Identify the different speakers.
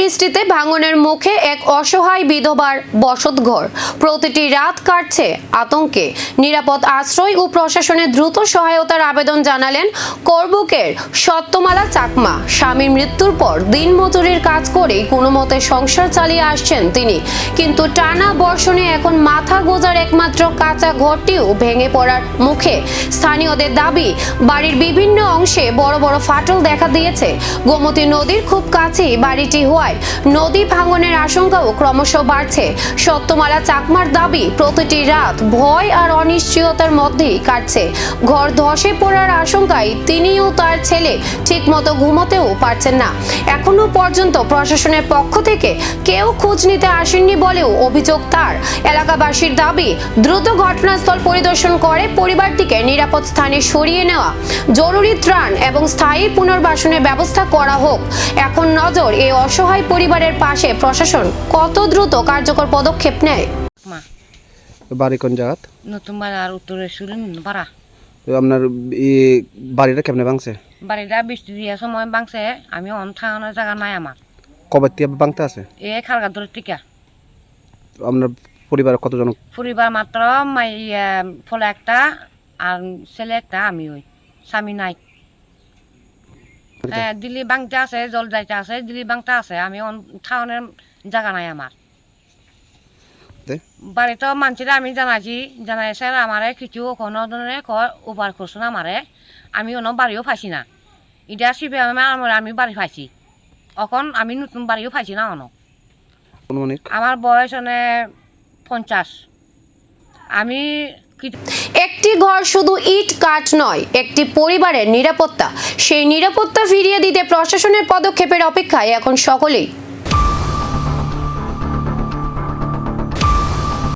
Speaker 1: বৃষ্টিতে ভাঙনের মুখে এক অসহায় বিধবার বসতঘর। প্রতিটি রাত কাটছে আতঙ্কে। নিরাপদ আশ্রয় ও প্রশাসনের দ্রুত সহায়তার আবেদন জানালেন করবুকের সত্যমালা চাকমা। স্বামীর মৃত্যুর পর দিনমজুরির কাজ করেই কোনো মতে সংসার চালিয়ে আসছেন তিনি, কিন্তু টানা বর্ষণে এখন মাথা গোজার একমাত্র কাঁচা ঘরটিও ভেঙে পড়ার মুখে। স্থানীয়দের দাবি, বাড়ির বিভিন্ন অংশে বড় বড় ফাটল দেখা দিয়েছে। গোমতী নদীর খুব কাছেই বাড়িটি হওয়ায় নদী ভাঙনের আশঙ্কাও ক্রমশ বাড়ছে। সত্যমালা চাকমার দাবি, প্রতিটি রাত ভয় আর অনিশ্চয়তার মধ্যেই কাটছে। ঘর ধসে পড়ার আশঙ্কায় তিনিও তার ছেলে ঠিকমতো ঘুমোতেও পারছেন না। এখনো পর্যন্ত প্রশাসনের পক্ষ থেকে কেউ খোঁজ নিতে আসেননি বলেও অভিযোগ তার। এলাকাবাসীর দাবি, দ্রুত ঘটনাস্থল পরিদর্শন করে পরিবারটিকে নিরাপদ স্থানে সরিয়ে নেওয়া, জরুরি ত্রাণ এবং স্থায়ী পুনর্বাসনের ব্যবস্থা করা হোক। এখন নজর এই অসহায় পরিবারের পাশে প্রশাসন কত দ্রুত কার্যকর পদক্ষেপ নেয়।
Speaker 2: বাড়ি কোন জায়গা?
Speaker 3: নতুন বাড়ি আর উত্তরে সুরিন পাড়া।
Speaker 2: আপনার বাড়িটা কেমনে ভাঙছে?
Speaker 3: বাড়িটা বৃষ্টি দিয়ে সময় ভাঙছে। আমি থাকানোর জায়গা নাই আমার।
Speaker 2: কবে থেকে ভাঙতে আছে?
Speaker 3: এ খালগা ধরে টিকা।
Speaker 2: আপনার পরিবার কতজন?
Speaker 3: পরিবার মাত্র ফলে একটা আর ছেলে একটা, আমি ওই স্বামী নাই। দিল্লি বাংতে আছে, জল যাইতে আছে, দিল্লি বাংতে আছে। আমি থাকানোর জায়গা নাই আমার। বাড়িতে মানুষেরা আমি জানাইছে আমারে কিছু কোনো ধরনের উপার করছো না আমারে। আমি অন্য বাড়িও পাইছি না। এটা শিবে আমি বাড়ি পাইছি, এখন আমি নতুন বাড়িও পাইছি না। আমার বয়স 50। আমি
Speaker 1: একটি ঘর শুধু ইট কাঠ নয়, একটি পরিবারের নিরাপত্তা। সেই নিরাপত্তা ফিরিয়ে দিতে প্রশাসনের পদক্ষেপের অপেক্ষায় এখন সকলেই।